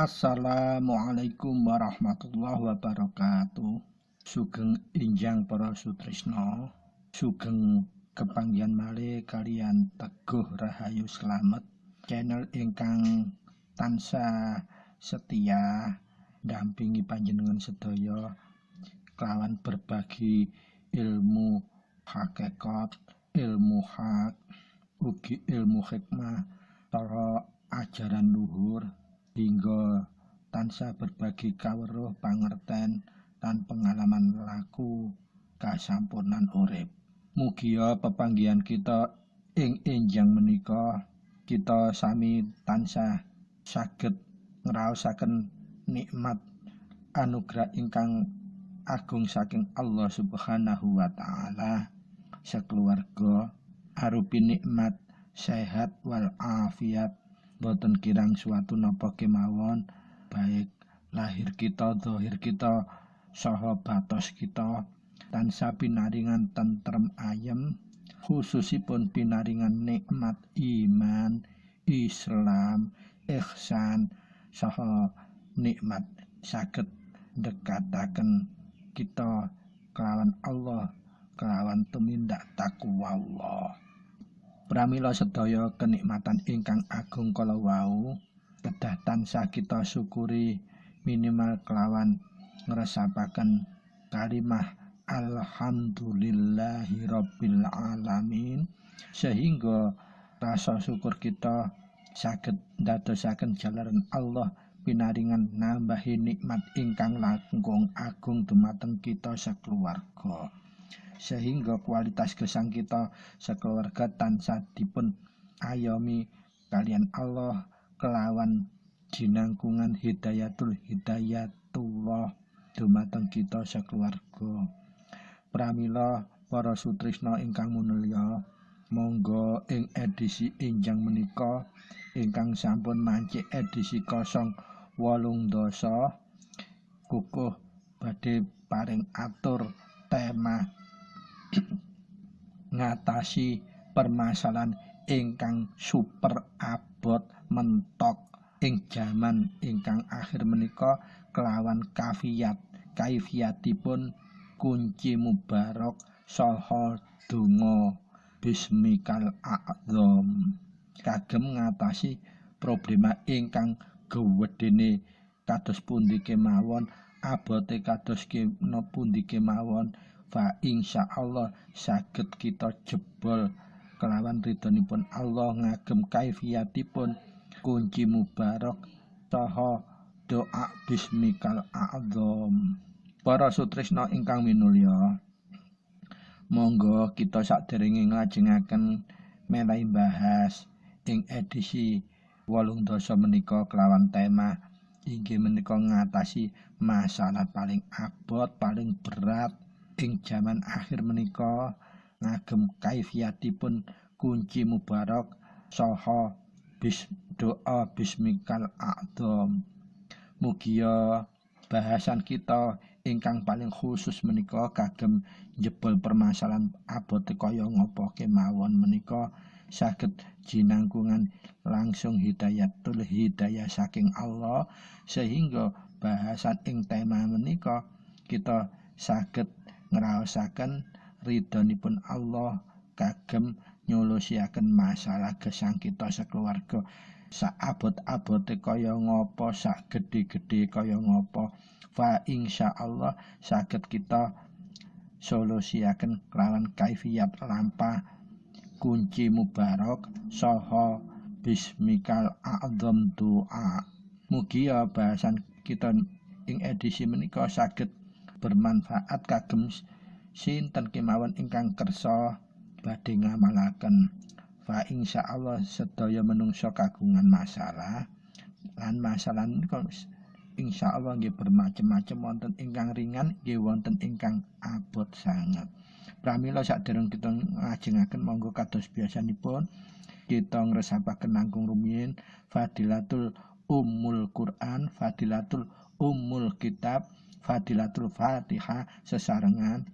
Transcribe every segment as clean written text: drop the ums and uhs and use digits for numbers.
Assalamualaikum warahmatullahi wabarakatuh. Sugeng injang para sutrisno, sugeng kepanggihan malih kalian Teguh Rahayu Slamet, channel ingkang tansah setia ndampingi panjenengan sedaya kelawan berbagi ilmu hakikat, ilmu hak, ugi ilmu hikmah, para ajaran luhur hingga tansah berbagi kaweruh pangerten lan pengalaman laku kasampunan urip. Mugia pepanggihan kita ing enjang menika kita sami tansah saged ngraosaken nikmat anugerah ingkang agung saking Allah Subhanahu wa taala sakeluarga arupi nikmat sehat wal afiat, boten kirang suatu napa kemawon, baik lahir kita, zahir kita, saha batos kita tansah pinaringan tentrem ayem, khususipun pinaringan nikmat iman, Islam, ihsan, saha nikmat saged ndekataken kita kelawan Allah, kelawan tumindak takwa Allah. Pramila sedaya kenikmatan ingkang agung kala wau kedah tansah kita syukuri minimal kelawan ngresapaken kalimah alhamdulillahi rabbil alamin, sehingga rasa syukur kita saged ndadosaken jalaran Allah pinaringan nambahi nikmat ingkang langkung agung dumateng kita sakeluarga, sehingga kualitas gesang kita sekeluarga tansah dipun ayomi kalian Allah kelawan jinangkungan hidayatullah dumateng kita sekeluarga. Pramila para sutrisna ingkang munulya, monggo ing edisi enjang menika ingkang sampun mancik edisi 080 kukuh badhe paring atur tema ngatasi permasalahan ingkang super abot mentok ing jaman ingkang akhir menika kelawan kaifiyatipun kunci mubarok saha donga bismikal a'zam kagem ngatasi problema ingkang gewedene kados pundi kemawon, abote kados pundi kemawon, fa insyaallah saged kita jebol kelawan ridhonipun Allah ngagem kaifiyatipun kunci mubarok saha doa bismikal a'zam. Para sutrisna ingkang minulya, monggo kita saderenge nglajengaken menawi bahas ing edisi 18 menika kelawan tema inggih menika ngatasi masalah paling abot, paling berat ing jaman akhir menika ngagem kaifiyatipun kunci mubarok saha doa bismikal a'zam. Mugia bahasan kita ingkang paling khusus menika kagem njebol permasalahan abote kaya ngapa kemawon menika saged jinangkungan langsung hidayah saking Allah, sehingga bahasan ing tema menika kita saged ngraosaken ridhonipun Allah kagem nyolusiaken masalah gesang kita sekeluarga. Sak abot-abote kaya ngapa, sak gedhe-gedhe kaya ngapa, fa insyaallah saged kita solusiaken kelawan kaifiyat lampah kunci mubarok saha bismikal a'zam doa. Mugia bahasan kita ing edisi menika saged bermanfaat kagem sinten kemawon ingkang kersa badhe ngamalaken. Fa insyaallah sedaya menungsa kagungan masalah lan masalah menika insyaallah nggih bermacam-macam, wonten ingkang ringan, nggih wonten ingkang abot sanget. Pramila sadereng kita ngajengaken monggo kados biasanipun kita ngresapaken langkung rumiyin fadilatul ummul Quran, fadilatul ummul kitab, fadilatul Fatihah sesarengan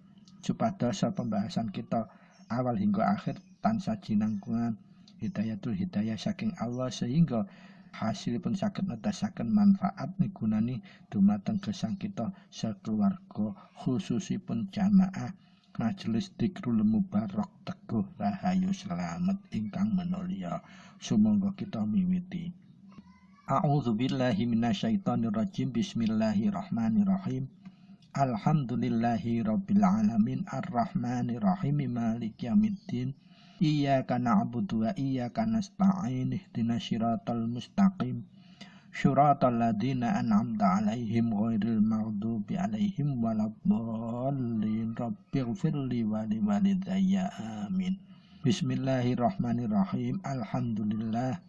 supados pembahasan kita awal hingga akhir tansah jinangkungan hidayah saking Allah, sehingga hasilipun saged netesaken manfaat migunani dumateng gesang kita sakeluarga, khususipun jamaah majelis Dzikrul Mubarak Teguh Rahayu Slamet ingkang manulya. Sumangga kita miwiti. A'udzubillahi minasyaitonirrajim. Bismillahirrahmanirrahim. Alhamdulillahi rabbil alamin arrahmanirrahim maliki yaumiddin. Iyyaka na'budu wa iyyaka nasta'in ihdinas siratal mustaqim syiratal ladzina an'amta 'alaihim ghairil maghdubi 'alaihim waladdallin rabbighfirli wa liwalidayya amin. Bismillahirrahmanirrahim. Alhamdulillah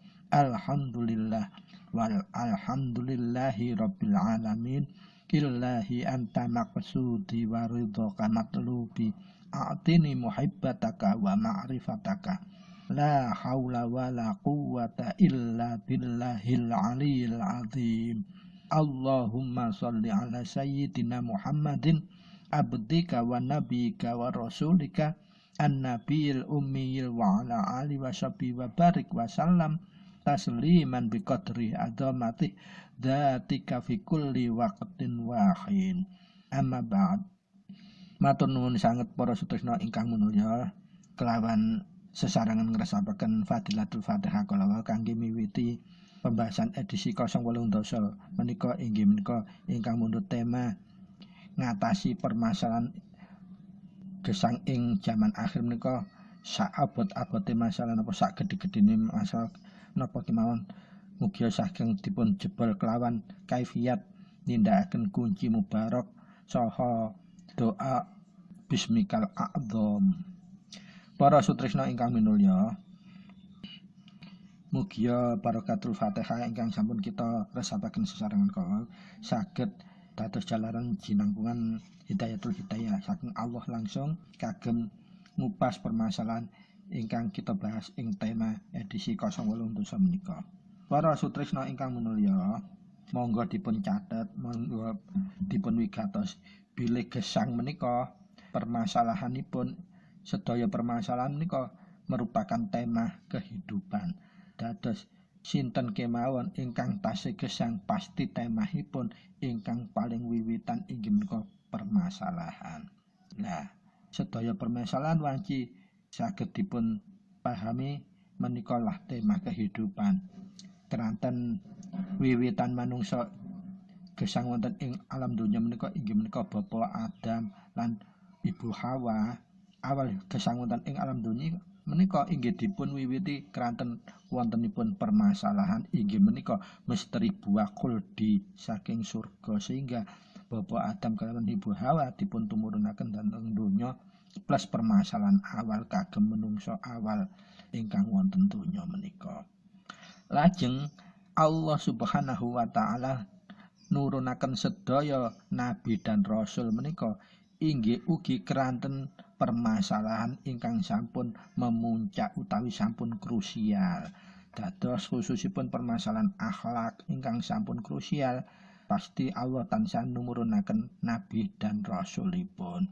wal alhamdulillahi rabbil alamin. Illahi anta maqsudi wa ridhaka matlubi a'tini muhibbataka wa ma'rifataka la haula wa la quwwata illa billahil aliyil azim. Allahumma salli ala sayyidina Muhammadin abdika wa nabiyika wa rasulika an-nabiyil ummiyil wa ala alihi wa sahbihi wa barik wa sallam tasliman biqadri adzamati dzatika fi kulli waqtin wa hin. Amma ba'd. Matur nuwun sanget para sutresna ingkang manulya, kelawan sesarengan ngresapaken Fadilatul Fatihah kala kangge miwiti pembahasan edisi 08 menika inggih menika ingkang mundhut tema ngatasi permasalahan gesang ing zaman akhir menika sak abot-abote masalah napa sak gedhe-gedhene masalah napa kemawon mugia saking dipun jebol kelawan kaifiyat nindakaken kunci mubarak saha doa bismikal a'dzam. Para sutresna ingkang minulya, mugia barakatul Fatihah ingkang sampun kita resapaken sesarengan kala saged dados jalaran jinangkungan hidayatul hidayah saking Allah langsung kagem ngupas permasalahan ingkang kita bahas ing tema edisi 08 menika. Para sutresna ingkang minulya, monggo dipun catet, monggo dipun wigatos bilih gesang menika permasalahanipun sedaya permasalahan menika merupakan tema kehidupan. Dados sinten kemawon ingkang tasih gesang pasti temahipun ingkang paling wiwitan inggih menika permasalahan. Nah, sedaya permasalahan wanci saged dipun pahami menika lah tema kehidupan. Keranten wiwitan manungsa gesang wonten ing alam donya menika inggih menika Bapa Adam lan Ibu Hawa. Awal gesang wonten ing alam donya menika inggih dipun wiwiti keranten wontenipun permasalahan inggih menika misteri buah khuldi saking surga, sehingga Bapa Adam kaliyan Ibu Hawa dipun tumurunaken dhateng donya plus permasalahan awal kagem menungso awal ingkang wonten donya menika. Lajeng Allah Subhanahu wa taala nurunaken sedaya nabi dan rasul menika inggih ugi keranten permasalahan ingkang sampun memuncak utawi sampun krusial. Dados khususipun permasalahan akhlak ingkang sampun krusial, pasti Allah tansah numurunaken nabi dan rasulipun.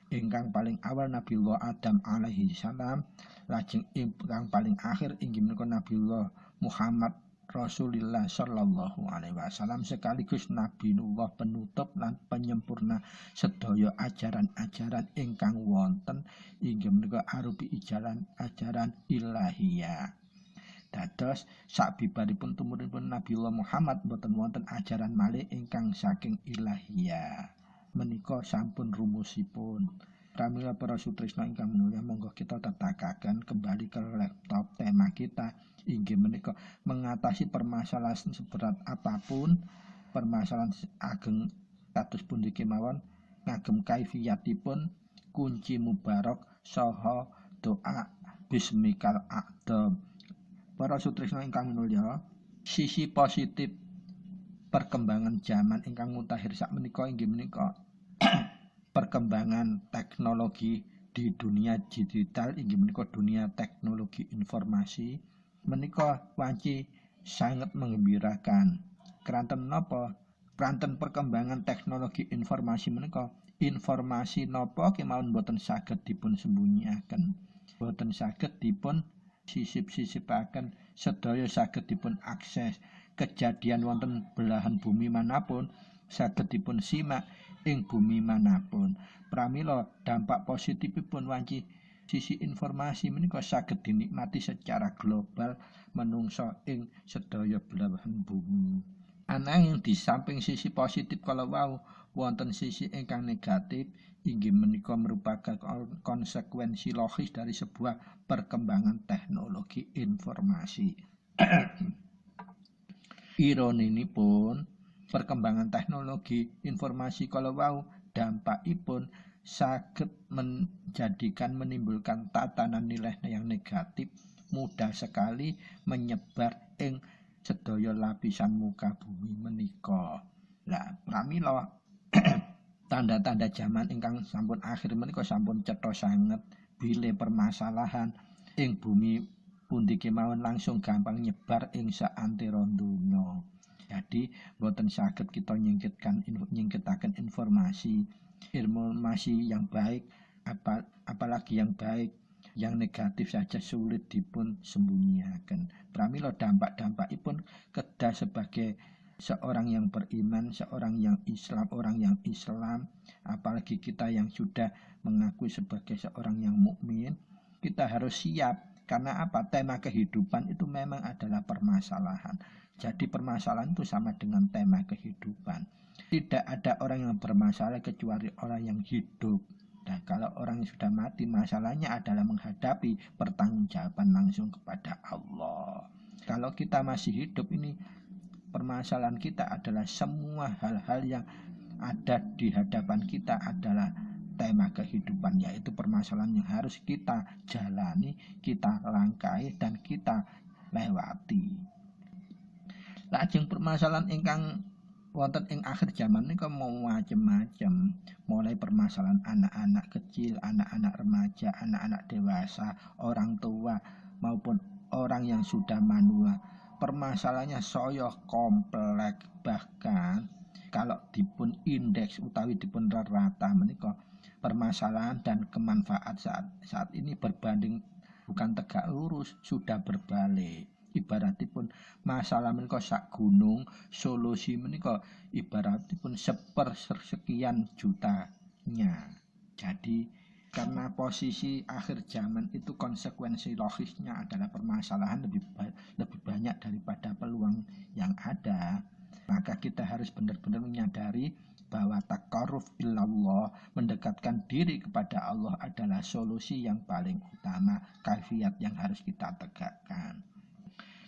Ingkang paling awal Nabiullah Adam alaihi salam, lajeng ingkang paling akhir inggih menika Nabiullah Muhammad Rasulullah sallallahu alaihi wasallam sekaligus Nabiullah penutup lan penyempurna sedaya ajaran-ajaran ingkang wonten inggih menika arupi ajaran ilahiyah. Dados sabibaripun tumuripun Nabiullah Muhammad boten wonten ajaran malih ingkang saking ilahiyah. Menika sampun rumusipun. Pramila para sutresna ingkang minulya, monggo kita tetakaken kembali ke laptop tema kita inggih menika mengatasi permasalahan seberat apapun, permasalahan ageng kados pundi kemawon ngagem kaifiyatipun kunci mubarak saha doa bismikal a'dzam. Para sutresna ingkang minulya, sisi positif perkembangan zaman ingkang mutakhir sakmenika inggih menika perkembangan teknologi di dunia digital inggih menika dunia teknologi informasi menika wanci sangat menggembirakan. Keranten napa? Keranten perkembangan teknologi informasi menika informasi napa kemawon boten saged dipun sembunyiaken, boten saged dipun sisip-sisipaken sedaya saged dipun akses. Kejadian wonten belahan bumi manapun saged dipun simak ing bumi manapun. Pramila dampak positifipun wanci sisi informasi menika saged dinikmati secara global manungsa ing sedaya belahan bumi. Ananging di samping sisi positif kalau wau wonten sisi ingkang negatif inggih menika merupakan konsekuensi logis dari sebuah perkembangan teknologi informasi. Ironinipun perkembangan teknologi informasi kalau wau dampakipun saged menimbulkan tatanan nilai yang negatif mudah sekali menyebar ing sedaya lapisan muka bumi menika. Lah pramila tanda-tanda zaman ingkang sampun akhir menika sampun cetha sanget bile permasalahan ing bumi pundi kemawon langsung gampang nyebar ing saantero donya. Jadi boten saged kita nyingketaken informasi yang baik apalagi yang baik, yang negatif saja sulit dipun sembunyiaken. Pramila dampak-dampakipun kedah sebagai seorang yang beriman, seorang yang Islam, apalagi kita yang sudah mengakui sebagai seorang yang mukmin, kita harus siap. Karena apa? Tema kehidupan itu memang adalah permasalahan. Jadi permasalahan itu sama dengan tema kehidupan. Tidak ada orang yang bermasalah kecuali orang yang hidup. Nah, kalau orang yang sudah mati, masalahnya adalah menghadapi pertanggungjawaban langsung kepada Allah. Kalau kita masih hidup ini, permasalahan kita adalah semua hal-hal yang ada di hadapan kita adalah tema kehidupan, yaitu permasalahan yang harus kita jalani, kita langkai dan kita lewati. Lajeng permasalahan ingkang wonten ing akhir zaman niku mau macam-macam, mulai permasalahan anak-anak kecil, anak-anak remaja, anak-anak dewasa, orang tua maupun orang yang sudah manua. Permasalahannya saya kompleks, bahkan kalau dipun indeks utawi dipun rata menika permasalahan dan kemanfaat saat ini berbanding bukan tegak lurus, sudah berbalik. Ibaratipun masalah menika sak gunung, solusi menika ibaratipun sekian jutanya. Jadi karena posisi akhir zaman itu konsekuensi logisnya adalah permasalahan lebih banyak daripada peluang yang ada, maka kita harus benar-benar menyadari bahwa taqarruf ilallah, mendekatkan diri kepada Allah adalah solusi yang paling utama, kaifiat yang harus kita tegakkan.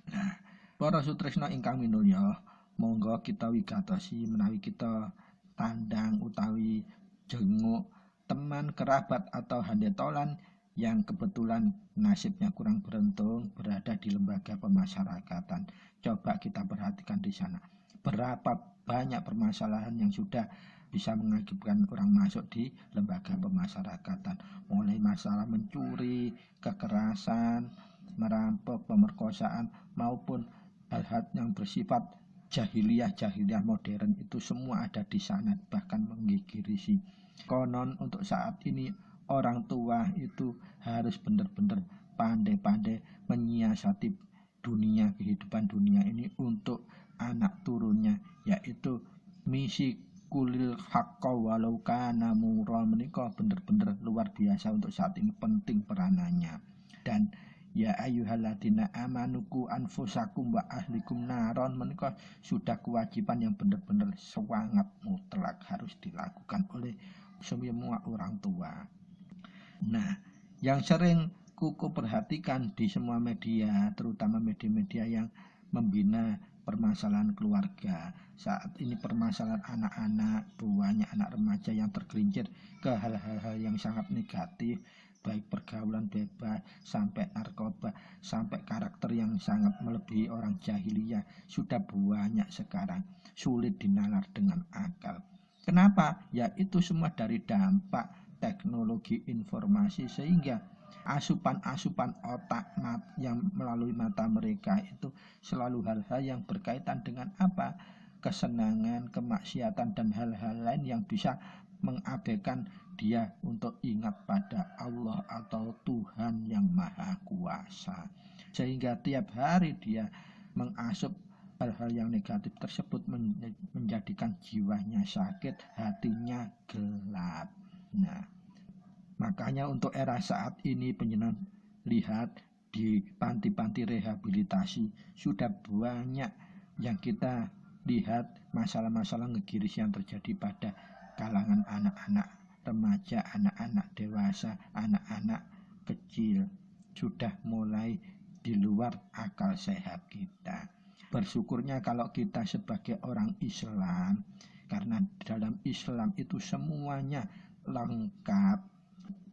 Nah, para sutresna ingkang minulya, monggo kita wigatosi menawi kita tandang utawi jenguk teman, kerabat atau handetolan yang kebetulan nasibnya kurang beruntung berada di lembaga pemasyarakatan. Coba kita perhatikan di sana. Berapa banyak permasalahan yang sudah bisa mengakibatkan orang masuk di lembaga pemasyarakatan. Mulai masalah mencuri, kekerasan, merampok, pemerkosaan, maupun hal-hal yang bersifat jahiliyah modern itu semua ada di sana, bahkan menggigirisi. Konon untuk saat ini orang tua itu harus benar-benar pandai-pandai menyiasati kehidupan dunia ini untuk anak turunnya, yaitu misi kulil haqqa walau kana murra menika benar-benar luar biasa untuk saat ini, penting peranannya. Dan ya ayyuhalladzina amanuku anfusakum wa ahlikum naron menika sudah kewajiban yang benar-benar sangat mutlak harus dilakukan oleh semua orang tua. Nah, yang sering kuku perhatikan di semua media, terutama media-media yang membina permasalahan keluarga. Saat ini permasalahan anak-anak, banyak anak remaja yang tergelincir ke hal-hal yang sangat negatif, baik pergaulan bebas, sampai narkoba, sampai karakter yang sangat melebihi orang jahiliyah, sudah banyak sekarang, sulit dinalar dengan akal. Kenapa? Ya itu semua dari dampak teknologi informasi, sehingga asupan-asupan otak yang melalui mata mereka itu selalu hal-hal yang berkaitan dengan apa? Kesenangan, kemaksiatan, dan hal-hal lain yang bisa mengabaikan dia untuk ingat pada Allah atau Tuhan yang Maha Kuasa. sehingga tiap hari dia mengasup hal-hal yang negatif tersebut, menjadikan jiwanya sakit, hatinya gelap. Nah, makanya untuk era saat ini penjenengan lihat di panti-panti rehabilitasi sudah banyak yang kita lihat masalah-masalah ngegiris yang terjadi pada kalangan anak-anak remaja, anak-anak dewasa, anak-anak kecil, sudah mulai di luar akal sehat kita. Bersyukurnya kalau kita sebagai orang Islam, karena dalam Islam itu semuanya lengkap,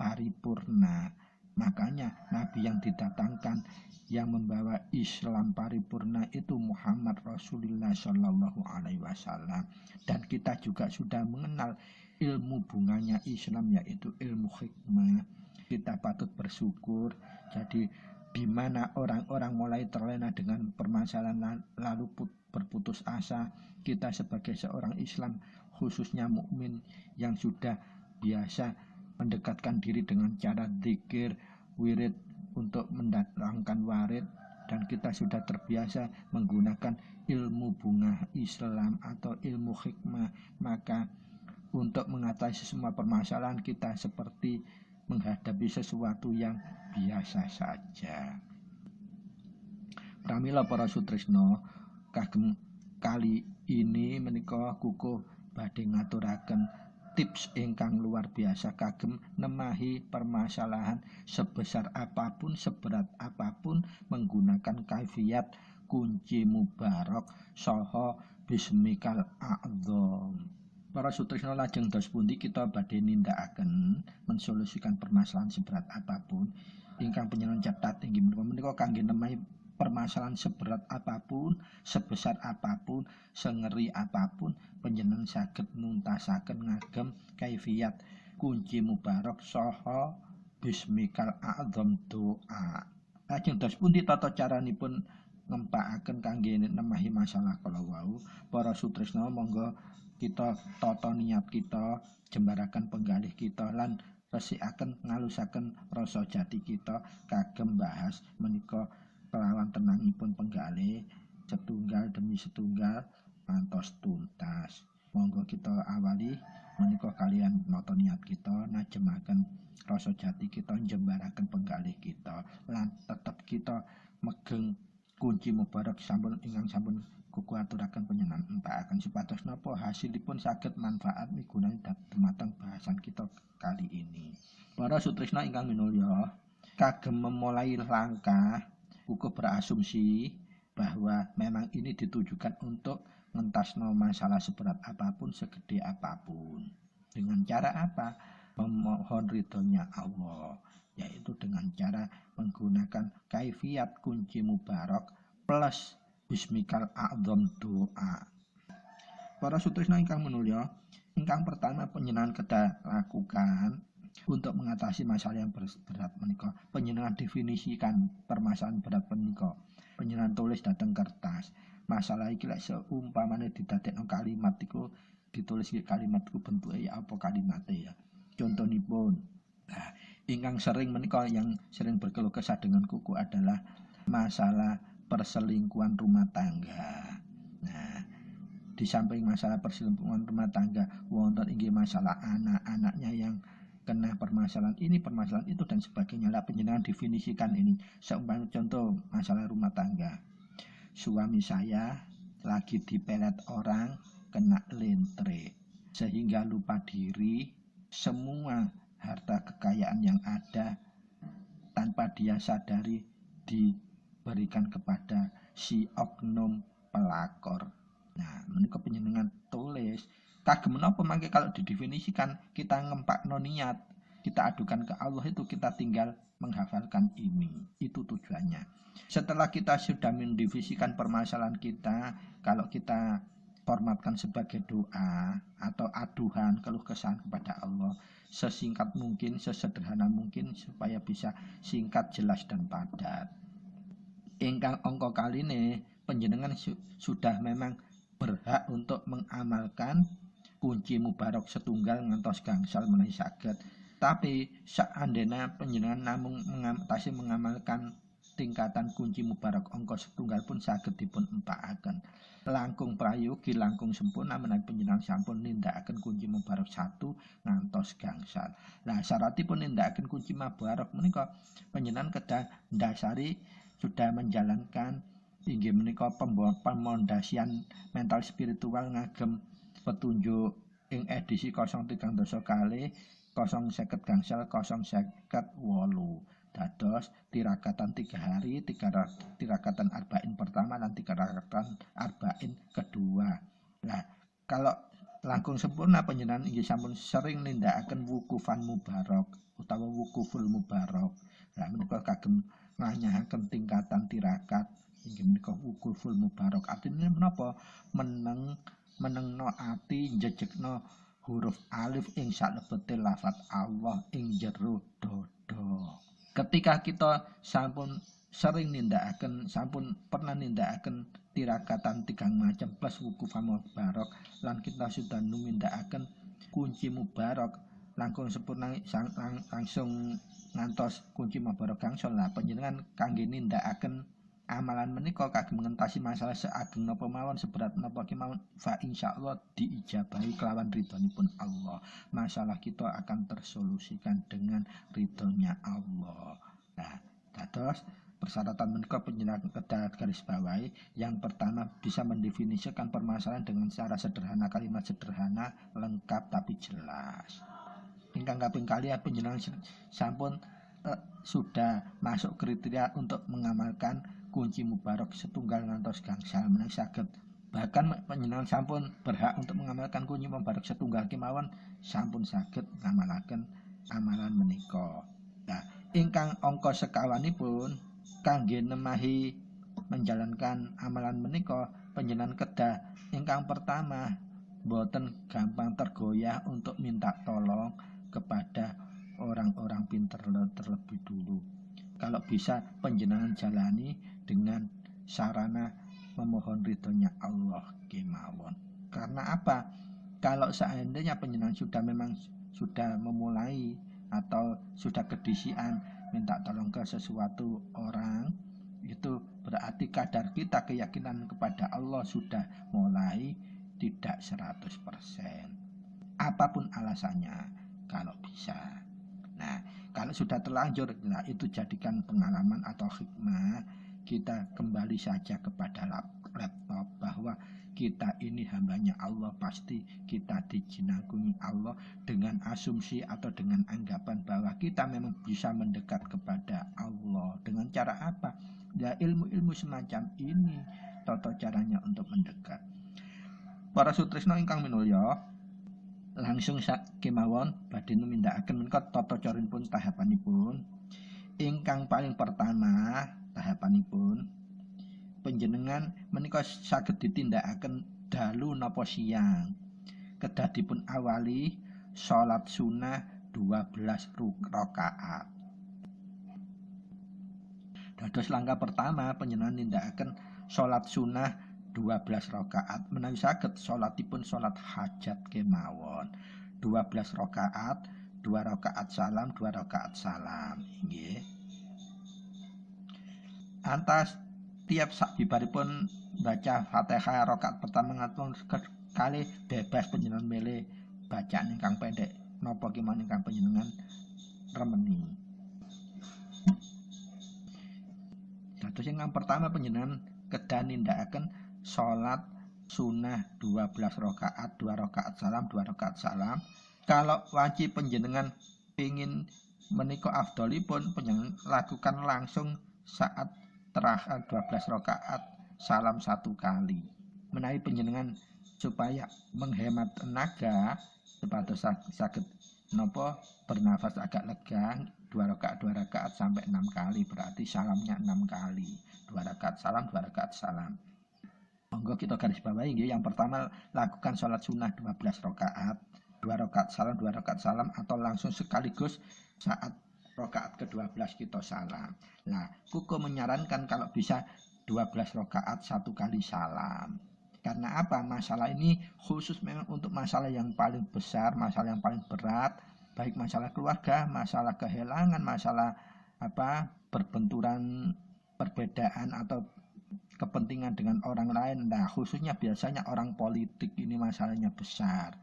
paripurna. Makanya Nabi yang didatangkan yang membawa Islam paripurna itu Muhammad Rasulullah Shallallahu Alaihi Wasallam. Dan kita juga sudah mengenal ilmu bunganya Islam, yaitu ilmu hikmah. Kita patut bersyukur. Jadi di mana orang-orang mulai terlena dengan permasalahan lalu berputus asa, kita sebagai seorang Islam, khususnya mukmin yang sudah biasa mendekatkan diri dengan cara zikir, wirid untuk mendatangkan warid, dan kita sudah terbiasa menggunakan ilmu bunga Islam atau ilmu hikmah, maka untuk mengatasi semua permasalahan kita seperti menghadapi sesuatu yang biasa saja. Pramila para sutresna, kagem kali ini menika kukuh badhe ngaturaken tips ingkang luar biasa kagem nemahi permasalahan sebesar apapun, seberat apapun, menggunakan kaifiat kunci mubarak saha bismikal a'dzam. Para sutresna, lajeng dos pundi kita badhe nindakaken mensolusikan permasalahan seberat apapun ingkang panjenengan catat inggih menika kangge nemahi permasalahan seberat apapun, sebesar apapun, sengeri apapun, panjenengan saged nuntasaken ngagem kaifiat kunci mubarak saha bismikal a'dzam doa. Lajeng dos pundi tata caranipun ngempakaken kangge nemahi masalah kala wau? Para sutresna, monggo kita tata niat kita, jembaraken penggalih kita, lan resikaken ngalusaken rasa jati kita kagem bahas menika kelawan tenangipun penggalih setunggal demi setunggal ngantos tuntas. Monggo kita awali menika kalian nata niat kita, najemaken rasa jati kita, jembaraken penggalih kita, lan tetep kita megeng kunci mubarak sampun ingkang sampun kuku aturaken panjenengan empakaken supados napa hasilipun saged manfaat migunani dumateng bahasan kita kali ini. Para sutresna ingkang minulya, kagem memulai langkah kuku berasumsi bahwa memang ini ditujukan untuk ngentasno masalah seberat apapun, segede apapun. Dengan cara apa? Memohon ridhonya Allah, yaitu dengan cara menggunakan kaifiat kunci mubarak plus bismikal a'dzam doa. Para sutresna ingkang minulya, ingkang pertama panjenengan kedah lakukan untuk mengatasi masalah yang berat menika, panjenengan definisikan permasalahan berat menika. Panjenengan tulis dhateng kertas. Masalah iki lek seumpamane didadekno kalimat iku, ditulis kalimat iku bentuke ya apa kalimate ya. Contonipun, nah, ingkang sering menika yang sering berkeluh kesah dengan kuku adalah masalah perselingkuhan rumah tangga. Nah, di samping masalah perselingkuhan rumah tangga, wonten inggih masalah anak-anaknya yang kena permasalahan ini, permasalahan itu, dan sebagainya. Lah panjenengan definisikan ini. Seumpama contoh masalah rumah tangga. Suami saya lagi dipelet orang, kena lentre, sehingga lupa diri, semua harta kekayaan yang ada tanpa dia sadari diberikan kepada si oknum pelakor. Nah, menika panjenengan tulis kagem menapa mangke kalau didefinisikan kita ngempakno niat, kita adukan ke Allah, itu kita tinggal menghafalkan ini. Itu tujuannya. Setelah kita sudah mendefinisikan permasalahan kita, kalau kita formatkan sebagai doa atau aduhan keluh kesah kepada Allah, sesingkat mungkin, sesederhana mungkin, supaya bisa singkat, jelas, dan padat. Ingkang angka kaline panjenengan sudah memang berhak untuk mengamalkan kunci mubarak setunggal ngantos gangsal menawi saged. Tapi seandainya panjenengan namung mengamalkan tingkatan kunci mubarak angka setunggal pun saged dipun empakaken. Langkung prayogi langkung sempurna menawi panjenengan sampun nindakaken kunci mubarak 1 ngantos gangsal. Lah syaratipun nindakaken kunci mubarak menika panjenengan kedah ndasari sudah menjalankan inggih menika pemondasian mental spiritual ngagem petunjuk ing edisi 03 dosa kalih 050 gangsal 058 dados tirakatan 3 hari, tirakatan arba'in pertama dan tirakatan arba'in kedua. Nah, kalau langkung sempurna panjenengan inggih sampun sering nindakaken wukufan mubarak utawa wukuful mubarak. Lah menika kagem nganyahaken tingkatan tirakat inggih menika wukuful mubarak. Artinya menapa? Menengno ati njejekno huruf alif ing salebete lafaz Allah ing jero dada. Ketika kita sampun sering nindakaken, sampun pernah nindakaken tirakatan 3 macam plus wukufan mubarak lan kita sudah nindakaken kunci mubarak langkung sempurna langsung ngantos kunci mubarak gangsal. Lah panjenengan kangge nindakaken amalan menika kagem ngentasi masalah seageng napa mawon seberat napa kemawon fa insyaallah diijabahi kelawan ridhonipun Allah. Masalah kita akan tersolusikan dengan ridhonya Allah. Nah, dados persyaratan menika panjenengan kedah garis bawahi. Yang pertama bisa mendefinisikan permasalahan dengan cara sederhana, kalimat sederhana, lengkap tapi jelas. Ingkang kaping kalih panjenengan sampun sudah masuk kriteria untuk mengamalkan kunci mubarak setunggal ngantos gangsal menawi saged. Bahkan panjenengan sampun berhak untuk mengamalkan kunci mubarak setunggal kemawon sampun saged ngamalaken amalan menika. Nah, ingkang angka sekawanipun kangge nemahi menjalankan amalan menika panjenengan kedah ingkang pertama boten gampang tergoyah untuk minta tolong kepada orang-orang pinter terlebih dulu. Kalau bisa panjenengan jalani dengan sarana memohon ridhonya Allah kemawon. Karena apa? Kalau seandainya panjenengan sudah memulai atau sudah kedisian minta tolong ke sesuatu orang, itu berarti kadar kita keyakinan kepada Allah sudah mulai tidak 100%. Apapun alasannya kalau bisa. Nah, kalau sudah terlanjur, nah itu jadikan pengalaman atau hikmah, kita kembali saja kepada laptop bahwa kita ini hambanya Allah, pasti kita dijinakuni Allah dengan asumsi atau dengan anggapan bahwa kita memang bisa mendekat kepada Allah. Dengan cara apa? Ya ilmu-ilmu semacam ini tata caranya untuk mendekat. Para sutresna ingkang minulya, langsung kemawon badhe numindakaken menika tata caranipun tahapanipun. Ingkang paling pertama tahapanipun panjenengan menika saged ditindakaken dalu napa siang. Kedah dipun awali salat sunah 12 rakaat. Dados langkah pertama panjenengan nindakaken salat sunah 12 rakaat. Menawi saged salatipun salat hajat kemawon. 12 rakaat, 2 rakaat salam, 2 rakaat salam. Nggih. Antas tiap sabibaripun baca Fatihah rakaat pertama ngantos kalih bebas panjenengan milih bacaan ingkang pendek napa kemawon ingkang panjenengan remeni. Dados ingkang pertama panjenengan kedah nindakaken salat sunah 12 rakaat, 2 rakaat salam, 2 rakaat salam. Kalau wajib panjenengan pengin menika afdholipun panjenengan lakukan langsung saat terakhir 12 rakaat salam 1 kali. Menawi panjenengan supaya menghemat tenaga supados saged napa bernafas agak lega 2 rakaat sampai 6 kali, berarti salamnya 6 kali. 2 rakaat salam, 2 rakaat salam. Monggo kita garis bawahi nggih. Yang pertama lakukan salat sunah 12 rakaat, 2 rakaat salam, 2 rakaat salam, atau langsung sekaligus saat rakaat ke-12 kita salam. Nah, kuku menyarankan kalau bisa 12 rakaat 1 kali salam. Karena apa? Masalah ini khusus memang untuk masalah yang paling besar, masalah yang paling berat, baik masalah keluarga, masalah kehilangan, masalah berbenturan perbedaan atau kepentingan dengan orang lain. Nah, khususnya biasanya orang politik ini masalahnya besar.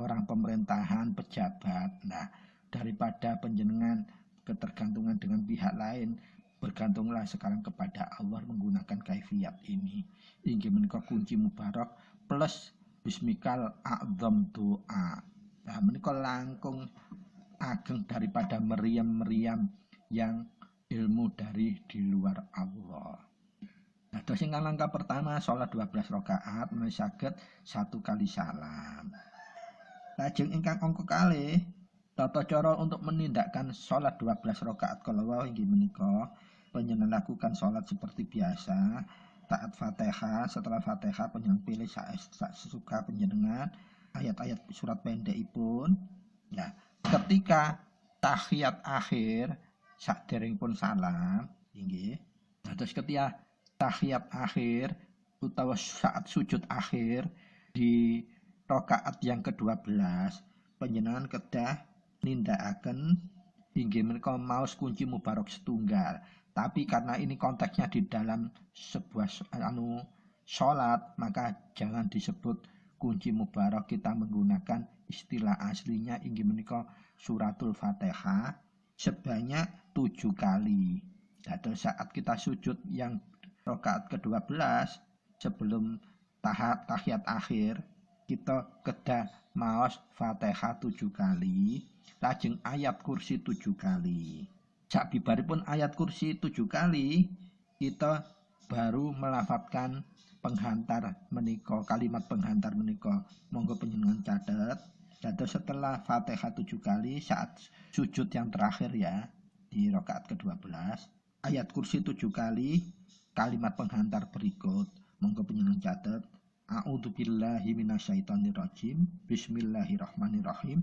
Orang pemerintahan, pejabat. Nah, daripada panjenengan ketergantungan dengan pihak lain, bergantunglah sekarang kepada Allah menggunakan kaifiyat ini. Inggih menika kunci mubarak plus bismikal a'dzam doa. Nah, menika langkung ageng daripada meriam-meriam yang ilmu dari di luar Allah. Nah, terus yang langkah pertama sholat 12 rakaat menawi saged 1 kali salam. Lajeng ingkang angka kalih tata cara untuk menindakkan sholat 12 rakaat kala wau inggih menika panjenengan lakukan sholat seperti biasa. Taat Fatihah, setelah Fatihah panjenengan pilih sesuka panjenengan ayat-ayat surat pendekipun. Nah, ketika tahiyat akhir saderengipun salam inggih. Nah, terus ketika tahiyat akhir utawa saat sujud akhir di rakaat yang ke-12 panjenengan kedah nindakaken inggih menika maos kunci mubarak setunggal. Tapi karena ini konteksnya di dalam sebuah salat, maka jangan disebut kunci mubarak, kita menggunakan istilah aslinya inggih menika suratul Fatihah sebanyak 7 kali. Dan saat kita sujud yang rakaat ke-12 sebelum tahiyat akhir kita kedah maos Fatihah 7 kali, lajeng ayat kursi 7 kali. Sabibaripun ayat kursi 7 kali, kita baru melafadzkan penghantar menika, kalimat penghantar menika. Monggo panjenengan catet. Dan setelah Fatihah 7 kali saat sujud yang terakhir ya di rakaat ke-12, ayat kursi 7 kali, kalimat penghantar berikut. Monggo panjenengan catet. A'udzubillahi minasyaitonirrajim. Bismillahirrahmanirrahim.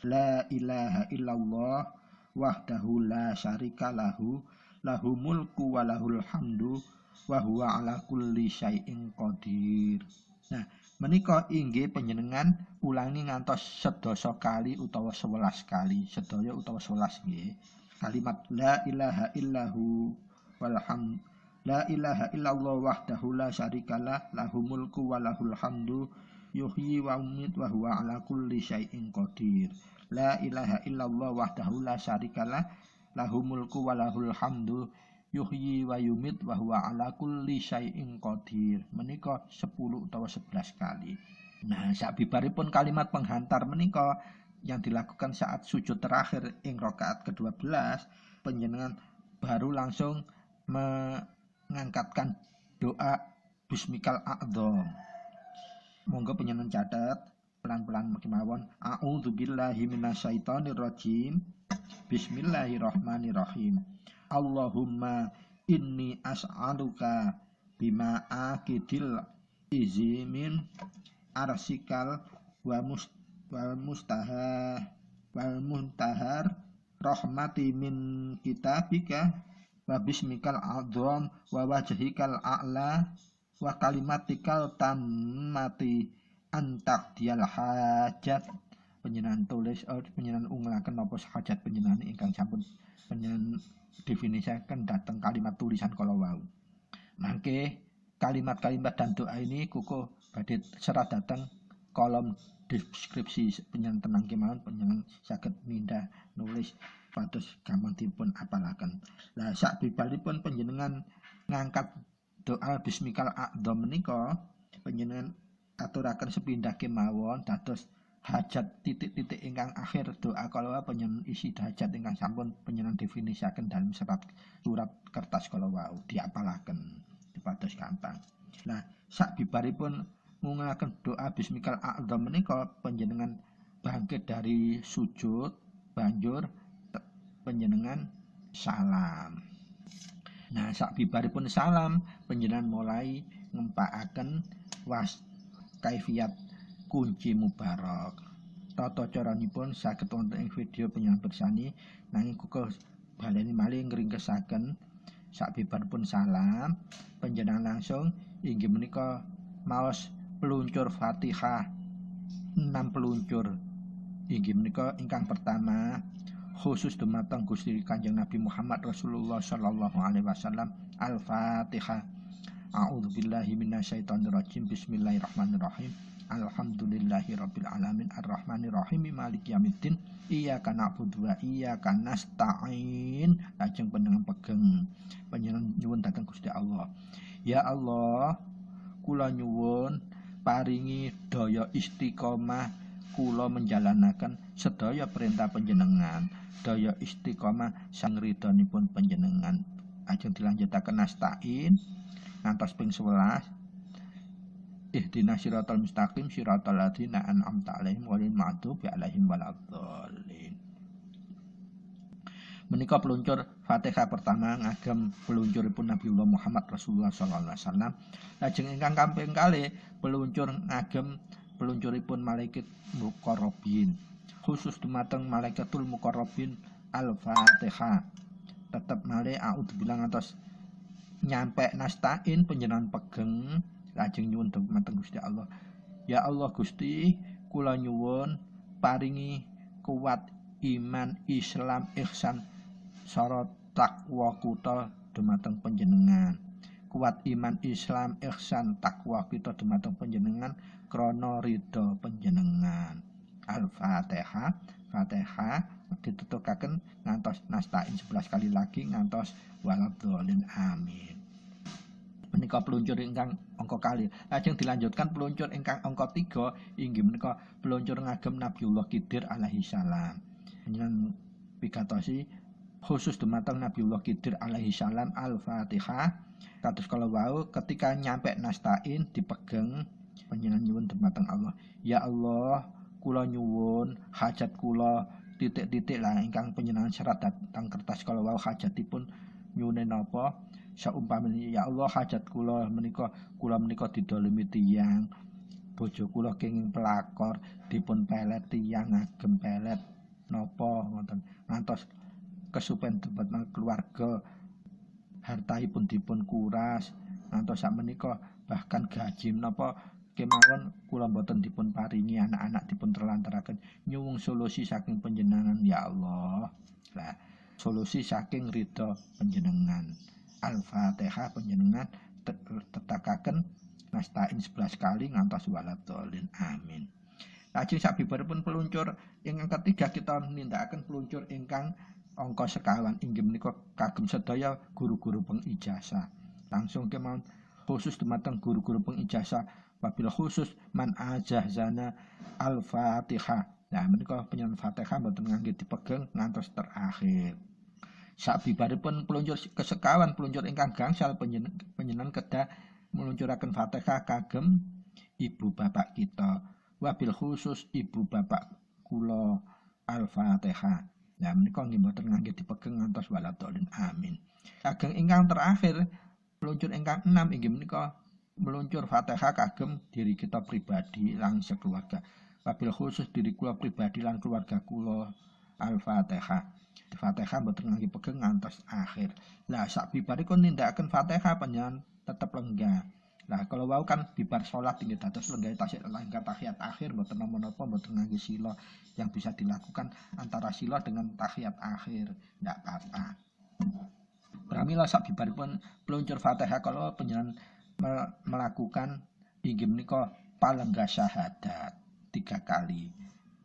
La ilaha illallah wahdahu la syarika lahu lahu mulku wa lahul hamdu wa huwa ala kulli syai'in qadir. Nah, menika inggih panjenengan ulangi ngantos 10 kali utawa 11 kali. Sedaya utawa 11 nggih. Kalimat la ilaha illahu walhamd la ilaha illallah wahdahu la syarikalah lahu mulku wa lahul hamdu yuhyi wa yumiit wa huwa ala kulli syai'in qadir. La ilaha illallah wahdahu la syarikalah lahu mulku wa lahul hamdu yuhyi wa yumiit wa huwa ala kulli syai'in qadir. Menika 10 utawa 11 kali. Nah, sabibaripun kalimat penghantar menika yang dilakukan saat sujud terakhir ing rakaat ke-12, panjenengan baru langsung mengangkatkan doa bismikal a'dzam. Monggo panjenengan catat pelan-pelan kemawon. A'udzubillahi minasyaitonirrajim. Bismillahirrahmanirrahim. Allahumma inni as'aluka bima akidil izimin arsikal wa muntahar rahmati min kitabika wa bismikal a'dzam wa wajhikal a'la wa kalimatikal tammati antak dial hajat. Panjenengan tulis panjenengan unglaken napa hajat panjenengan ingkang sampun panjenengan definisikan datang kalimat tulisan kala wau. Mangke kalimat-kalimat dan doa ini kuku badhe serat datang kolom deskripsi. Panjenengan tenang kemawon, panjenengan saged mindah nulis pados gampang dipun apalaken. Lah sabibaripun panjenengan ngangkat doa bismikal a'dzam menika panjenengan aturaken sepindah kemawon dados hajat titik-titik ingkang akhir doa kala panjenengan isi hajat ingkang sampun panjenengan definisiaken dalam surat kertas kala wau diapalaken dipados gampang. Nah, sabibaripun ngungalaken doa bismikal a'dzam menika panjenengan bangkit dari sujud banjur panjenengan salam. Nah, sabibaripun salam panjenengan mulai ngempakaken kaifiyat kunci mubarak. Tata caranipun saged wonten ing video panjenengan bersani, nanging kuku baleni malih ngringkesaken sabibaripun salam panjenengan langsung inggih menika maos peluncur Fatihah 6 peluncur. Inggih menika ingkang pertama khusus dumateng Gusti Kanjeng Nabi Muhammad Rasulullah sallallahu alaihi wasallam. Al-Fatihah. A'udzubillahi minasyaitonirrajim. Bismillahirrahmanirrahim. Alhamdulillahirabbil alamin arrahmanirrahim maliki yaumiddin iyyaka na'budu wa iyyaka nasta'in. Lajeng panjenengan pegeng panjenengan nyuwun dhateng Gusti Allah. Ya Allah, kula nyuwun paringi daya istiqomah kula menjalanaken sedaya perintah panjenengan, daya istiqomah sang ridhonipun panjenengan. Ajeng dilanjutaken nasta'in ngantos ping 11. Ihdinas siratal mustaqim siratal ladzina an'amta 'alaihim ghairil maghdubi 'alaihim waladdallin. Menika peluncur Fatihah pertama ngagem peluncuripun Nabiullah Muhammad Rasulullah sallallahu alaihi wasallam. Lajeng ingkang kaping kalih peluncur ngagem peluncuripun malaikat muqarrabin. Khusus dumateng malaikatul muqarrabin Al-Fatihah. Tetep malih a'udzubillahi ngantos nyampe nasta'in panjenengan pegeng lajeng nyuwun dumateng Gusti Allah. Ya Allah Gusti, kula nyuwun paringi kuat iman, Islam, ihsan sarta takwa kita dumateng panjenengan. Kuat iman, Islam, ihsan, takwa kita dumateng panjenengan krana ridha panjenengan. Al-Fatihah. Fatihah ditutukaken ngantos nasta'in 11 kali lagi ngantos waladdallin. Amin. Menika peluncur ingkang angka kali. Lajeng dilanjutkan peluncur ingkang angka 3 inggih menika peluncur ngagem Nabiullah Khidir alaihi salam. Panjenengan pigatosi khusus dumateng Nabiullah Khidir alaihi salam. Al-Fatihah. Kados kala wau ketika nyampe nasta'in dipegeng panjenengan nyuwun dumateng Allah. Ya Allah, kula nyuwun hajat kula titik-titik lah ingkang panjenengan serat datang kertas kala wau hajatipun nyuwun napa? Saumpamane ya Allah hajat kula menika didolimi tiyang, bojo kula kenging pelakor dipun pelet tiyang ngagem pelet napa ngoten ngantos kesupen dumateng keluarga hartaipun dipun kuras ngantos sakmenika bahkan gaji napa kemawon kula boten dipun paringi anak-anak dipun terlantaraken nyuwun solusi saking panjenengan ya Allah. Lah solusi saking ridha panjenengan. Al-Fatihah panjenengan tetakaken nasta'in 11 kali ngantos waladdallin. Amin. Lajeng sabibaripun peluncur ingkang ketiga kita nindakaken peluncur ingkang angka sekawan inggih menika kagem sedaya guru-guru pengijazah. Langsung kemawon khusus dumateng guru-guru pengijazah wabil khusus man ajazana Al-Fatihah. Nah menika panjenengan Fatihah boten ngangge dipegeng ngantos terakhir. Sabibaripun peluncur kesekawan peluncur ingkang gangsal panjenengan kedah meluncuraken Fatihah kagem ibu bapak kita. Wabil khusus ibu bapak kula Al-Fatihah. Nah menika nggih mboten ngangge dipegeng ngantos waladdallin. Amin. Kagem ingkang terakhir peluncur ingkang 6 inggih menika meluncur Fatihah kagem diri kita pribadi lan sekeluarga. Wabil khusus diri kula pribadi lan keluarga kula Al-Fatihah. Fatihah mboten ngangge pegeng ngantos akhir. Lah sabibaripun nindakaken Fatihah panjenengan tetep lenggah. Lah kalau wau kan bibar salat inggih dados lenggah tasik langkah tahiyat akhir mboten napa-napa mboten ngangge sila yang bisa dilakukan antara sila dengan tahiyat akhir ndak apa-apa. Pramila sabibaripun peluncur Fatihah kalau panjenengan melakukan inggih menika palenggah syahadat 3 kali.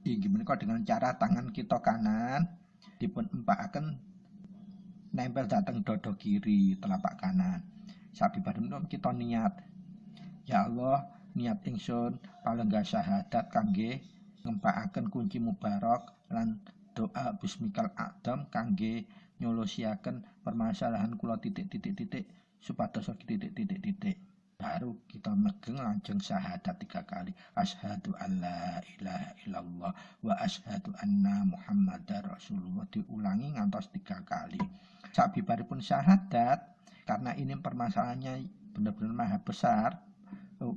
Inggih menika dengan cara tangan kita kanan dipun empakaken nempel dhateng dada kiri telapak kanan. Sabibaripun kita niat, ya Allah, niat ingsun palenggah syahadat kangge ngempakaken kunci mubarak lan doa bismikal a'dam kangge nyolusiaken permasalahan kula titik-titik supados titik-titik. Baru kita megeng lajeng syahadat 3 kali. Asyhadu alla ilaha illallah wa asyhadu anna Muhammadar Rasulullah diulangi ngantos 3 kali. Sabibaripun syahadat karena ini permasalahannya benar-benar maha besar,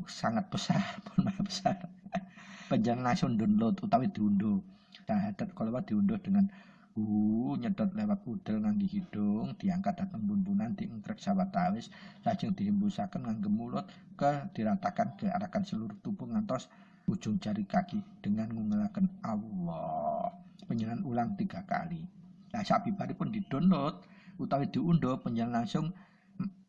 sangat besar pun maha besar. Panjenengan langsung download utawi diunduh. Syahadat kalau diunduh dengan nyedot lewat udel ngangge hidung diangkat datang bumbunan diengkrek sawetawis lajeng dihembusaken ngangge mulut diratakan diarahkan seluruh tubuh ngantos ujung jari kaki dengan ngungelaken Allah. Panjenengan ulang 3 kali. Nah sabibaripun di-download utawi diunduh panjenengan langsung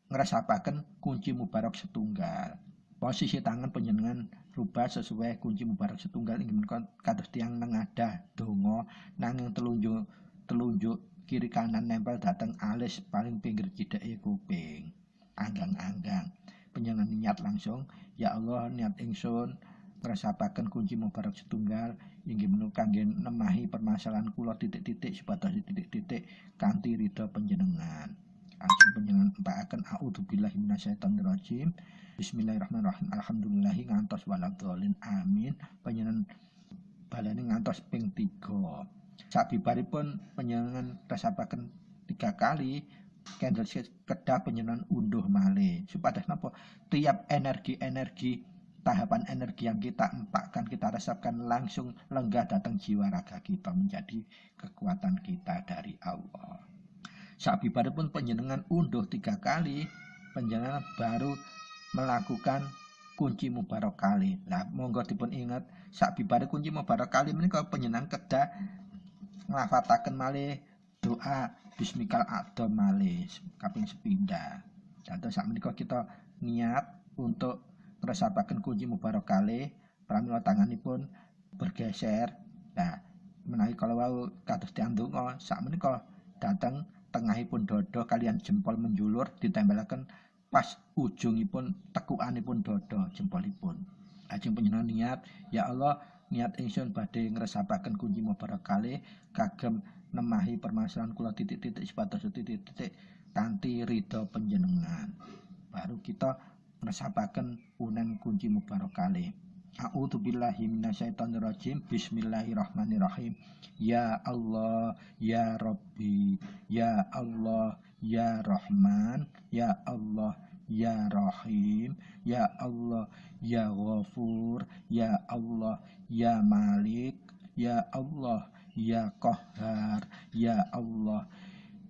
ngresapaken kunci mubarak setunggal. Posisi tangan panjenengan rubah sesuai kunci mubarak setunggal inggih menika kados tiyang nengadah donga nanging telunjuk kiri kanan nempel dateng alis paling pinggir cideke kuping. Anggang-anggang panjenengan niat langsung, ya Allah niat ingsun ngresapaken kunci mubarak setunggal inggih menika kangge nemahi permasalahan kula titik-titik supados titik-titik kanthi ridha panjenengan. Ajeng panjenengan empakaken a'udzubillahi minasyaitonirrajim. Bismillahirrahmanirrahim. Alhamdulillahi ngantos waladhdallin. Amin. Panjenengan baleni ngantos ping 3. Sabibaripun panjenengan resapaken 3 kali candle kedah panjenengan unduh malih. Supados napa? Tiap energi-energi tahapan energi yang kita empakkan, kita resapkan langsung lenggah datang jiwa raga kita menjadi kekuatan kita dari Allah. Sabibaripun panjenengan unduh 3 kali, panjenengan baru melakukan kunci mubarak kali. Lah monggo dipun ingat, sabibare kunci mubarak kali menika panjenengan kedah nglafataken malih doa bismikal a'dham malih kaping sepindhah. Dados sakmenika kita niat untuk ngresapaken kunci mubarak kalih pramila tanganipun bergeser. Nah, menawi kalau wau kados tiyang donga sakmenika dateng tengahipun dada kalian jempol menjulur ditempelaken pas ujungipun tekukanipun dada jempolipun. Lajeng panjenengan niat, ya Allah, niat ingsun badhe ngresapaken kunci mubarak kalih kagem nemahi permasalahan kula titik-titik supados titik-titik kanthi ridha panjenengan. Baru kita ngresapaken punen kunci mubarak kalih. A'udzubillahi minasyaitonirrajim. Bismillahirrahmanirrahim. Ya Allah, ya Rabbi, ya Allah, ya Rahman, ya Allah, ya Rahim, ya Allah, ya Ghafur, ya Allah, ya Malik, ya Allah, ya Qahhar, ya Allah,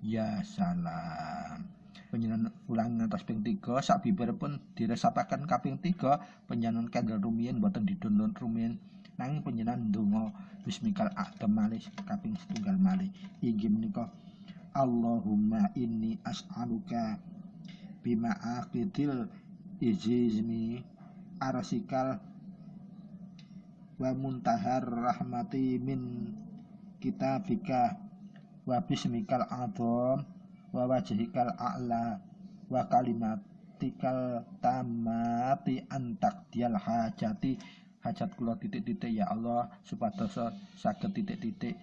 ya Salam. Panjenengan ulang ngantos ping 3, sabibaripun diresapaken kaping 3, panjenengan candle rumiyin boten didonlon rumiyin nanging panjenengan ndonga bismikal a'dham malih kaping setunggal malih inggih menika Allahumma inni as'aluka bima aqidil izni arsikal wa muntahar rahmati min kitabika wa bismikal a'dham wa wajhikal a'la wa kalimatikal tamati antak dial hajat kula titik-titik ya Allah supados saged titik-titik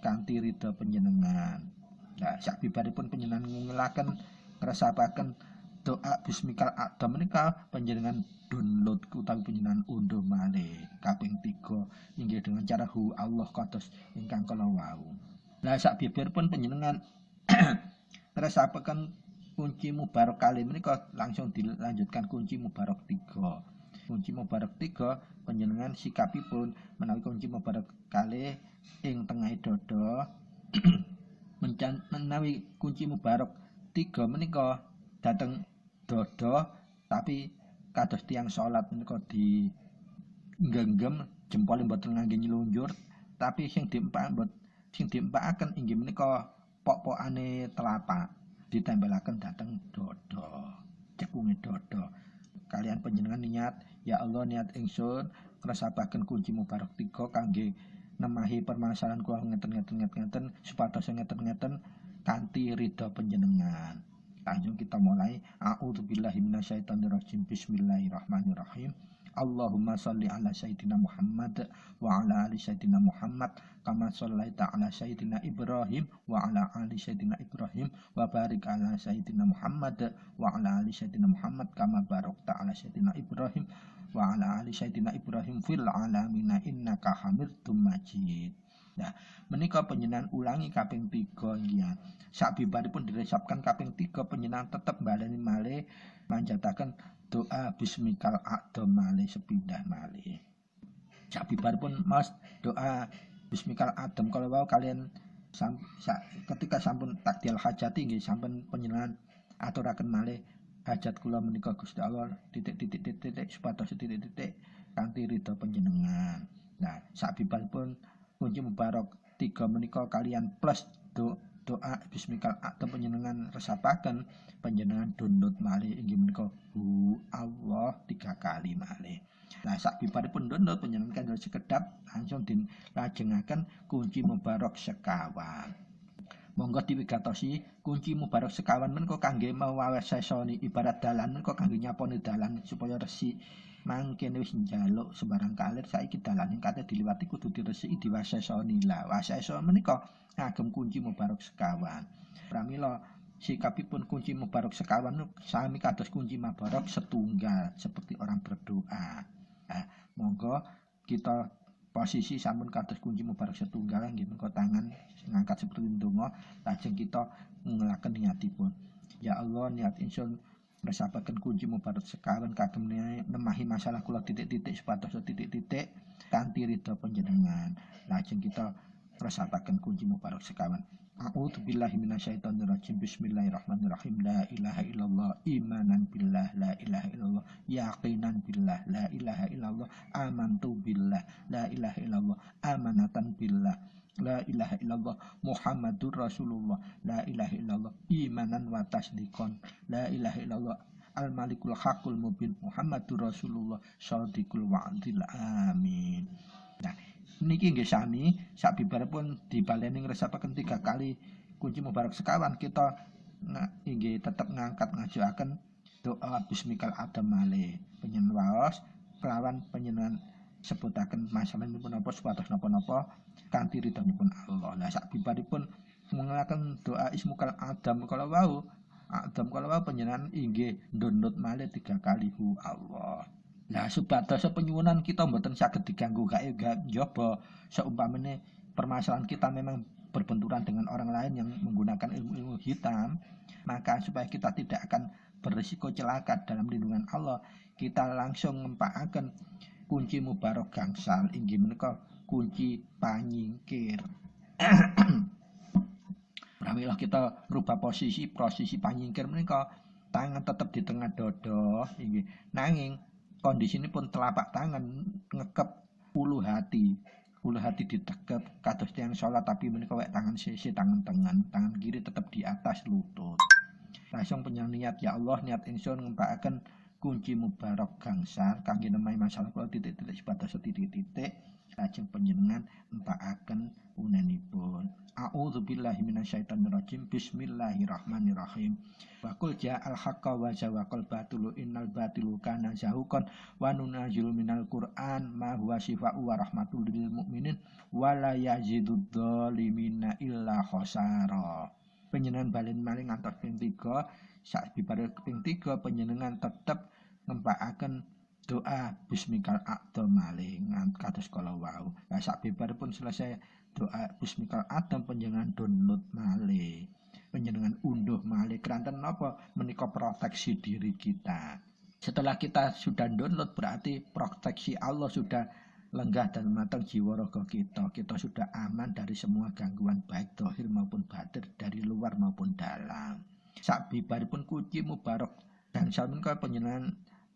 kanthi ridha panjenengan. Nah, sabibaripun panjenengan ngungelaken ngresapaken doa bismikal a'dham menika panjenengan download utawi panjenengan unduh malih kaping 3 inggih dengan cara hu Allah kados ingkang kala wau. Lah sabibaripun panjenengan ngresapaken kunci mubarak kali menika langsung dilanjutkan kunci mubarak 3. Kunci mubarak 3 panjenengan sikapipun menawi kunci mubarak kali ing tengah dada menawi kunci mubarak 3 menika dateng dada tapi kados tiyang salat menika di genggem jempol mboten ngangge nyelunjur tapi sing diempakaken inggih menika pok-pokane telapak ditempelaken dateng dada, cekunge dada. Kalian panjenengan niat, ya Allah niat ingsun ngresapaken kunci mubarak 3 kangge nemahi permasalahan kula ngeten supados ngeten kanthi ridha panjenengan. Langsung kita mulai. A'udzubillahi minasyaitonirrajim. Bismillahirrahmanirrahim. Allahumma sholli ala sayyidina Muhammad wa ala ali sayyidina Muhammad kama shallaita ala sayyidina Ibrahim wa ala ali sayyidina Ibrahim wa barik ala sayyidina Muhammad wa ala ali sayyidina Muhammad kama barakta ala sayyidina Ibrahim wa ala ali sayyidina Ibrahim fil alamin innaka Hamidum Majid. Nah, menika panjenengan ulangi kaping 3 nggih. Sabibaripun diresapkan kaping 3 panjenengan tetep baleni malih manjataken doa bismikal a'dham malih sepindah malih. Sabibaripun mas doa bismikal a'dham kalau wau kalian ketika sampun takdil hajati nggih sampun panjenengan aturaken malih hajat kula menika Gusti Allah titik-titik supados titik-titik kanthi ridha panjenengan. Nah, sabibaripun kunci mubarak 3 menika kalian plus doa bismikal atau panjenengan resapaken panjenengan download malih inggih menika hu Allah 3 kali malih. Lah sabibaripun download panjenengan kandel sekedap langsung dilajengaken kunci mubarok sekawan. Monggo diwigatosi kunci mubarok sekawan menika kangge mawasesoni ibarat dalan menika kangge nyaponi dalan supaya resik. Mangkene wis njaluk sembarang kalir saiki dalane kate diliwati kudu diresiki diwasesoni. Lah waseso menika ngagem kunci mubarok sekawan. Pramila sikapipun kunci mubarok sekawan sami kados kunci mubarok setunggal seperti orang berdoa. Monggo kita posisi sampun kados kunci mubarok setunggal nggih menika tangan ngangkat seperti ndonga lajeng kita ngelaken niatipun. Ya Allah niat ingsun resapaken kunci mubarok sekawan kagem nemahi masalah kula titik-titik supados titik-titik kanthi ridha panjenengan. Lajeng kita resapaken kunci mubarok sekawan. A'udzubillahi minasyaitonirrajim. Bismillahirrahmanirrahim. La ilaha illallah imanan billah la ilaha illallah yaqinan billah la ilaha illallah amantu billah la ilaha illallah amanatan billah la ilaha illallah Muhammadur Rasulullah la ilaha illallah imanan wa tasdiqan la ilaha illallah al-malikul haqqul mubin Muhammadur Rasulullah shadiqul wa'dil amin. Nah niki nggih sami sabibaripun dibaleni ngresapaken 3 kali kunci mubarok sekawan kita inggih tetep ngangkat ngajuaken doa bismikal adam malih panjenengan waos kelawan panjenengan sebutaken masalahipun napa supados napa-napa kanthi ridhonipun Allah. Lah sabibaripun ngelaken doa ismukal adam kala wau panjenengan inggih ndonot malih 3 kali hu Allah. Lah supados penyuwunan kita mboten saged diganggu gawe njaba seumpamane permasalahan kita memang berbenturan dengan orang lain yang menggunakan ilmu-ilmu hitam, maka supaya kita tidak akan berisiko celaka dalam lindungan Allah, kita langsung ngempakaken kunci mubarok gangsal inggih menika kunci panyingkir. Pramila kita rubah posisi panyingkir menika tangan tetap di tengah dada inggih nanging kondisinipun telapak tangan ngekep ulu hati ditekep kados tiyang salat tapi menika wek tangan sisi tangan kiri tetap di atas lutut. Langsung penyanyiat ya Allah niat ingsun ngempakaken kunci mubarok gangsal kangge nemahi masalah kula titik-titik sebatas titik-titik lajeng panjenengan empakaken unenipun. A'udzubillahi minasyaitonirrajim. Bismillahirrahmanirrahim. Wa qul ja'al haqqa wa zawaqal batilu innal batilu kana zahuqan wa nunazzilu minal qur'an ma huwa shifaa'un wa rahmatul lil mu'minin wa la yazidud dhalimina illa khosara. Panjenengan balen maling ngantos ping 3 sakbibare ping 3 panjenengan tetep ngempakaken doa bismikal a'dham maling kados kala wau. Lah sakbibaripun selesai doa bismikal a'dham panjenengan download malih. Panjenengan unduh malih keranten napa menika proteksi diri kita. Setelah kita sudah download berarti proteksi Allah sudah lenggah dan matang jiwa raga kita. Kita sudah aman dari semua gangguan baik zahir maupun batin dari luar maupun dalam. Sakbibaripun kunci mubarok gangsal menika panjenengan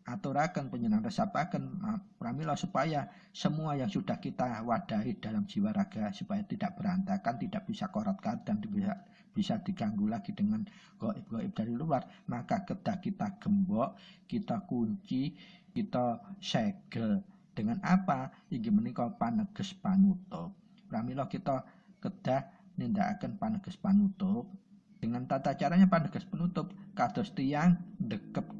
aturaken panjenengan resapaken pramila supaya semua yang sudah kita wadahi dalam jiwa raga supaya tidak berantakan, tidak bisa korat-karat dan bisa diganggu lagi dengan gaib-gaib dari luar, maka kedah kita gembok, kita kunci, kita segel dengan apa? Inggih menika paneges panutup. Pramila kita kedah nindakaken paneges panutup dengan tata caranya paneges penutup kados tiyang ndekep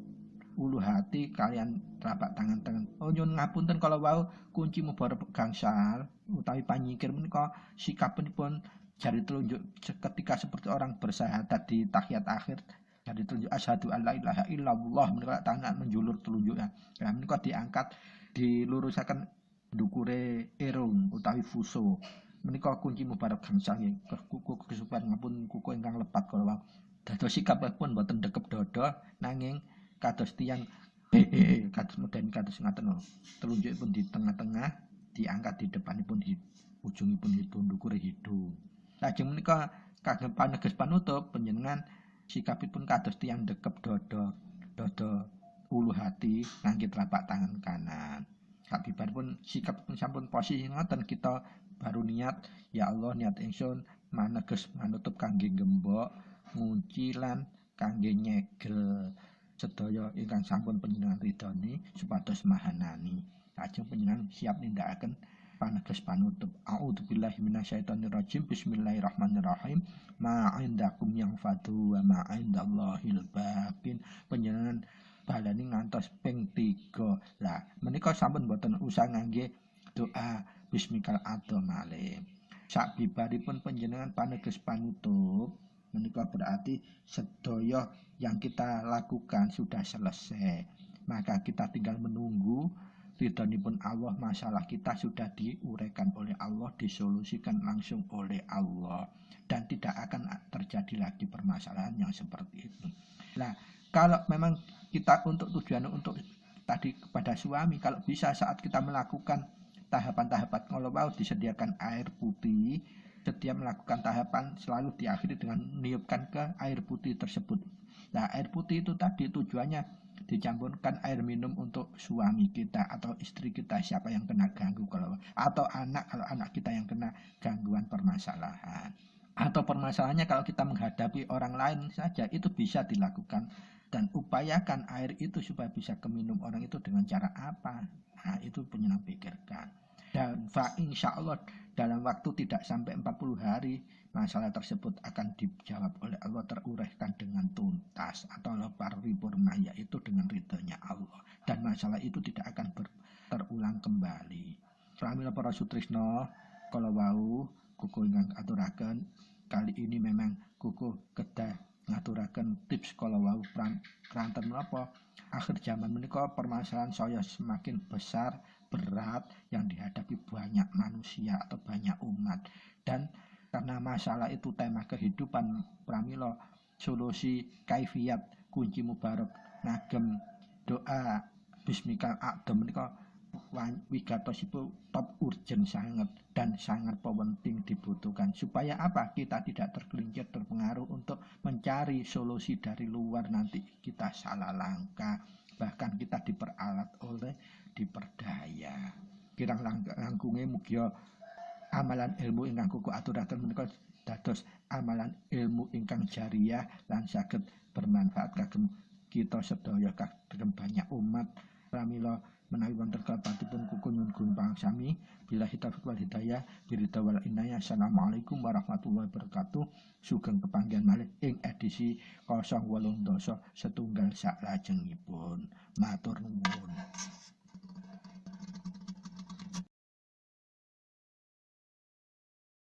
ulu hati kalian telapak tangan. Oh nyun ngapunten kalau wau kunci mubarok gangsal utawi panyingkir menika sikapipun jari telunjuk ketika seperti orang bersyahadat di tahiyat akhir jari telunjuk asyhadu alla ilaha illallah menika tangan menjulur telunjuknya. Nah menika diangkat dilurusaken ndukure irung utawi fuso. Menika kunci mubarok gangsal nggih kuku kesupen ngapun kuku ingkang lepat kalau wau. Dados sikapipun boten dekep dada nanging kados tiyang kados modern kados ngaten lho. Telunjukipun di tengah-tengah, diangkat di depanipun di ujungipun hidung ndukure hidung. Lajeng menika kagem paneges panutup panjenengan sikapipun kados tiyang dekep dada ulu hati ngangge telapak tangan kanan. Sabibaripun sikapipun sampun posisi ngoten kita baru niat ya Allah niat ingsun maneges manutup kangge gembok, ngunci lan kangge nyegel sedaya ingkang sampun panjenengan ridhoni supados mahanani. Lajeng panjenengan siap nindakaken paneges panutup. A'udzubillahi minasyaitonirrajim. Bismillahirrahmanirrahim. Ma indakum yang fadu wa ma indallahil baqin. Panjenengan balani ngantos ping 3. Lah menika sampun boten usah ngangge doa bismikal adzam malih. Sabibaripun panjenengan paneges panutup menika berarti sedaya yang kita lakukan sudah selesai. Maka kita tinggal menunggu ridhonipun Allah, masalah kita sudah diuraikan oleh Allah, disolusikan langsung oleh Allah, dan tidak akan terjadi lagi permasalahan yang seperti itu. Nah, kalau memang kita untuk tujuan untuk tadi kepada suami, kalau bisa saat kita melakukan tahapan-tahapan kalau mau disediakan air putih, setiap melakukan tahapan selalu diakhiri dengan meniupkan ke air putih tersebut. Nah, air putih itu tadi tujuannya dicampurkan air minum untuk suami kita atau istri kita, siapa yang kena ganggu kalau anak kita yang kena gangguan permasalahan. Atau permasalahannya kalau kita menghadapi orang lain saja itu bisa dilakukan, dan upayakan air itu supaya bisa keminum orang itu dengan cara apa. Nah, itu penyenang pikirkan. Dan insya Allah dalam waktu tidak sampai 40 hari masalah tersebut akan dijawab oleh Allah, teruraikan dengan tuntas atau paripurna, yaitu dengan ridhonya Allah, dan masalah itu tidak akan terulang kembali. Pramila para sutrisno, kalau wau kuku ingkang aturaken kali ini memang kuku kedah ngaturaken tips kalau wau pranten menapa akhir zaman menika permasalahan saya semakin besar, berat yang dihadapi banyak manusia atau banyak umat, dan karena masalah itu tema kehidupan pramila solusi kaifiat kunci mubarok ngagem doa bismikal adzam menika wigatosipun top urgent sangat dan sangat penting dibutuhkan, supaya apa, kita tidak tergelincir terpengaruh untuk mencari solusi dari luar, nanti kita salah langkah, bahkan kita diperalat oleh diperdaya. Kirang langkunge mugia amalan ilmu ingkang kuku aturaken menika dados amalan ilmu ingkang jariyah lan saged bermanfaat kagem kita sedaya kagem banyak umat. Pramila menawi wonten kalebetipun kuku nyuwun gun pangsami, billahi taufiq wal hidayah, biridha wal inayah. Assalamualaikum warahmatullahi wabarakatuh. Sugeng kepanggihan malih ing edisi 080 setunggal saklajengipun. Matur nuwun.